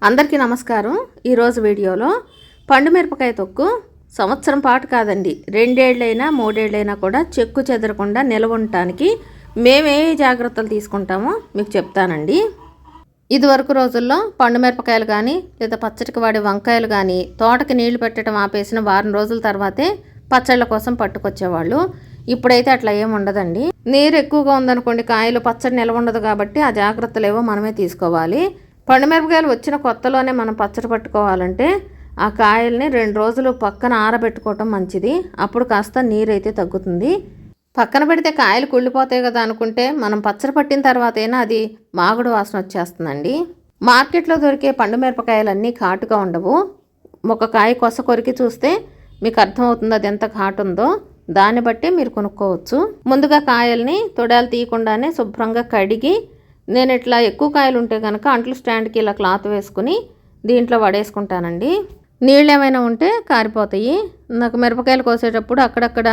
అందరికీ నమస్కారం. ఈరోజు వీడియోలో పండు మిరపకాయ తొక్కు సంవత్సరం పాటు కాదండి, 2 ఏళ్ళైనా 3 ఏళ్ళైనా కూడా చెక్కు చెదరకుండా నిల్వ ఉండటానికి మేము ఏ జాగ్రత్తలు తీసుకుంటామో మీకు చెప్తానండి. ఇదివరకు రోజుల్లో పండు మిరపకాయలు కానీ లేదా పచ్చడికి వాడే వంకాయలు కానీ తోటకి నీళ్లు పెట్టడం ఆపేసిన వారం రోజుల తర్వాతే పచ్చళ్ళ కోసం పట్టుకొచ్చేవాళ్ళు. ఇప్పుడైతే అట్లా ఏమి ఉండదండి. నీరు ఎక్కువగా ఉందనుకోండి, కాయలు పచ్చడి నిల్వ ఉండదు కాబట్టి ఆ జాగ్రత్తలు ఏవో మనమే తీసుకోవాలి. పండు మిరపకాయలు వచ్చిన కొత్తలోనే మనం పచ్చడి పట్టుకోవాలంటే ఆ కాయల్ని 2 రోజులు పక్కన ఆరబెట్టుకోవటం మంచిది. అప్పుడు కాస్త నీరు అయితే తగ్గుతుంది. పక్కన పెడితే కాయలు కుళ్ళిపోతాయి కదా అనుకుంటే మనం పచ్చడి పట్టిన తర్వాత అయినా అది మాగుడు వాసన వచ్చేస్తుందండి. మార్కెట్లో దొరికే పండు మిరపకాయలన్నీ ఘాటుగా ఉండవు. ఒక కాయ కొస కొరికి చూస్తే మీకు అర్థమవుతుంది అది ఎంత ఘాటు ఉందో. దాన్ని బట్టి మీరు కొనుక్కోవచ్చు. ముందుగా కాయల్ని తొడాలు తీయకుండానే శుభ్రంగా కడిగి, నేను ఇట్లా ఎక్కువ కాయలు ఉంటే కనుక అంట్లు స్టాండ్కి ఇలా క్లాత్ వేసుకుని దీంట్లో వడేసుకుంటానండి. నీళ్ళు ఏమైనా ఉంటే కారిపోతాయి. నాకు మిరపకాయలు కోసేటప్పుడు అక్కడక్కడ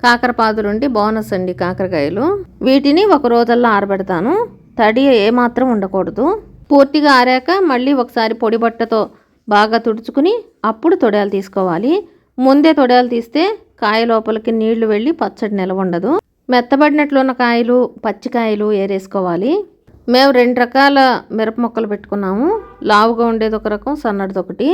కాకర పాదులుండి బోనస్ అండి కాకరకాయలు. వీటిని ఒక రోజుల్లో ఆరబెడతాను. తడి ఏమాత్రం ఉండకూడదు. పూర్తిగా ఆరాక మళ్ళీ ఒకసారి పొడి బట్టతో బాగా తుడుచుకుని అప్పుడు తొడాలు తీసుకోవాలి. ముందే తొడాలు తీస్తే కాయ లోపలికి నీళ్లు వెళ్ళి పచ్చడి నిలవ ఉండదు. మెత్తబడినట్లున్న కాయలు, పచ్చికాయలు ఏరేసుకోవాలి. మేము 2 రకాల మిరప మొక్కలు పెట్టుకున్నాము. లావుగా ఉండేది ఒక రకం, సన్నటిది ఒకటి.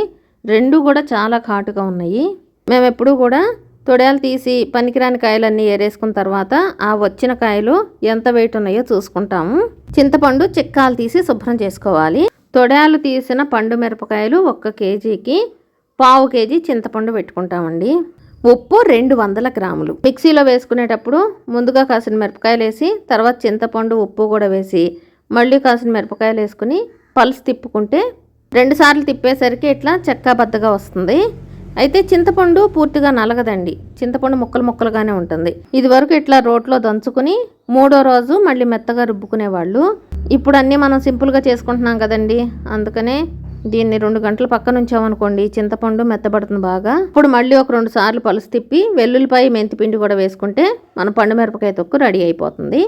2 కూడా చాలా ఘాటుగా ఉన్నాయి. మేము ఎప్పుడూ కూడా తొడాలు తీసి పనికిరాని కాయలన్నీ ఏరేసుకున్న తర్వాత ఆ వచ్చిన కాయలు ఎంత వెయిట్ ఉన్నాయో చూసుకుంటాము. చింతపండు చిక్కాలు తీసి శుభ్రం చేసుకోవాలి. తొడాలు తీసిన పండు మిరపకాయలు 1 కేజీకి 1/4 కేజీ చింతపండు పెట్టుకుంటామండి. ఉప్పు 200 గ్రాములు. మిక్సీలో వేసుకునేటప్పుడు ముందుగా కాసిన మిరపకాయలు వేసి తర్వాత చింతపండు, ఉప్పు కూడా వేసి మళ్ళీ కాసిన మిరపకాయలు వేసుకుని పల్స్ తిప్పుకుంటే 2 సార్లు తిప్పేసరికి ఇట్లా చెక్కాబద్దగా వస్తుంది. అయితే చింతపండు పూర్తిగా నలగదండి. చింతపండు ముక్కలుగానే ఉంటుంది. ఇది వరకు ఇట్లా రోట్లో దంచుకుని 3వ రోజు మళ్ళీ మెత్తగా రుబ్బుకునేవాళ్ళు. ఇప్పుడు అన్నీ మనం సింపుల్గా చేసుకుంటున్నాం కదండి. అందుకనే దీన్ని 2 గంటలు పక్కన ఉంచామనుకోండి, చింతపండు మెత్తబడుతుంది బాగా. ఇప్పుడు మళ్ళీ ఒక 2 సార్లు పలుసు తిప్పి వెల్లుల్లిపాయ, మెంతిపిండి కూడా వేసుకుంటే మన పండు మిరపకాయ తొక్కు రెడీ అయిపోతుంది.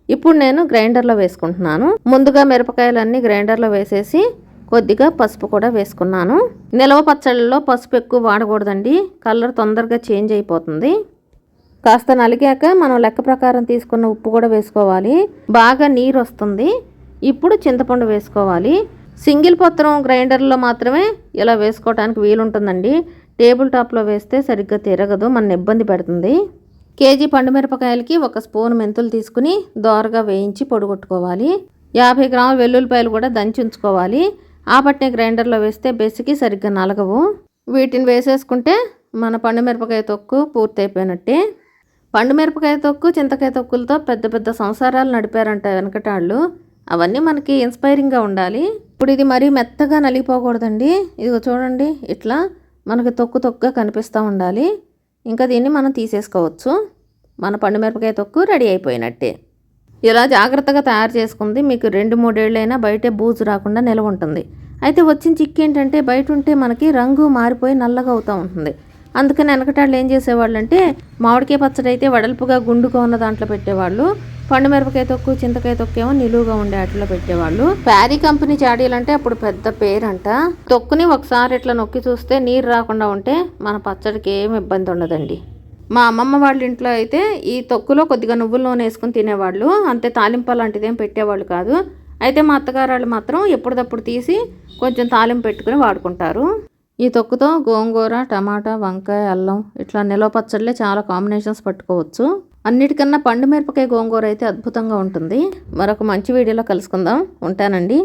ఇప్పుడు నేను గ్రైండర్లో వేసుకుంటున్నాను. ముందుగా మిరపకాయలన్నీ గ్రైండర్లో వేసేసి కొద్దిగా పసుపు కూడా వేసుకున్నాను. నిలవ పచ్చళ్ళలో పసుపు ఎక్కువ వాడకూడదండి, కలర్ తొందరగా చేంజ్ అయిపోతుంది. కాస్త నలిగాక మనం లెక్క ప్రకారం తీసుకున్న ఉప్పు కూడా వేసుకోవాలి. బాగా నీరు వస్తుంది. ఇప్పుడు చింతపండు వేసుకోవాలి. సింగిల్ పత్రం గ్రైండర్లో మాత్రమే ఇలా వేసుకోవడానికి వీలుంటుందండి. టేబుల్ టాప్లో వేస్తే సరిగ్గా తిరగదు, మన ఇబ్బంది పెడుతుంది. కేజీ పండు మిరపకాయలకి 1 స్పూన్ మెంతులు తీసుకుని దోరగా వేయించి పొడిగొట్టుకోవాలి. 50 గ్రాముల వెల్లుల్లిపాయలు కూడా దంచి ఉంచుకోవాలి. ఆ పట్నే గ్రైండర్లో వేస్తే బెసికి సరిగ్గా నలగవు. వీటిని వేసేసుకుంటే మన పండు మిరపకాయ తొక్కు పూర్తయిపోయినట్టే. పండు మిరపకాయ తొక్కు, చింతకాయ తొక్కులతో పెద్ద పెద్ద సంసారాలు నడిపారంట వెనకటాళ్ళు. అవన్నీ మనకి ఇన్స్పైరింగ్గా ఉండాలి. ఇప్పుడు ఇది మరీ మెత్తగా నలిగిపోకూడదండి. ఇదిగో చూడండి, ఇట్లా మనకి తొక్కుగా కనిపిస్తూ ఉండాలి. ఇంకా దీన్ని మనం తీసేసుకోవచ్చు. మన పండు మిరపకాయ తొక్కు రెడీ అయిపోయినట్టే. ఇలా జాగ్రత్తగా తయారు చేసుకుంది మీకు 2-3 ఏళ్ళైనా బయటే బూజు రాకుండా నిల్వ ఉంటుంది. అయితే వచ్చిన చిక్కు ఏంటంటే బయట ఉంటే మనకి రంగు మారిపోయి నల్లగా అవుతూ ఉంటుంది. అందుకని వెనకటాళ్ళు ఏం చేసేవాళ్ళు అంటే మామిడికాయ పచ్చడి అయితే వెడల్పుగా గుండుగా ఉన్న దాంట్లో పెట్టేవాళ్ళు. పండు మిరపకాయ తొక్కు, చింతకాయ తొక్కేమో నిలువుగా ఉండే వాటిలో పెట్టేవాళ్ళు. ప్యారీ కంపెనీ చాడీలంటే అప్పుడు పెద్ద పేరంట. తొక్కుని ఒకసారి ఇట్లా నొక్కి చూస్తే నీరు రాకుండా ఉంటే మన పచ్చడికి ఏమి ఇబ్బంది ఉండదండి. మా అమ్మమ్మ వాళ్ళ ఇంట్లో అయితే ఈ తొక్కులో కొద్దిగా నువ్వుల నూనె వేసుకుని తినేవాళ్ళు. అంతే తాలింపు లాంటిది ఏం పెట్టేవాళ్ళు కాదు. అయితే మా అత్తగారు వాళ్ళు మాత్రం ఎప్పటికప్పుడు తీసి కొంచెం తాలింపు పెట్టుకుని వాడుకుంటారు. ఈ తొక్కుతో గోంగూర, టమాటా, వంకాయ, అల్లం ఇట్లా నిలవ పచ్చళ్ళే చాలా కాంబినేషన్స్ పట్టుకోవచ్చు. అన్నిటికన్నా పండు మిరపకాయ గోంగూర అయితే అద్భుతంగా ఉంటుంది. మరొక మంచి వీడియోలో కలుసుకుందాం. ఉంటానండి.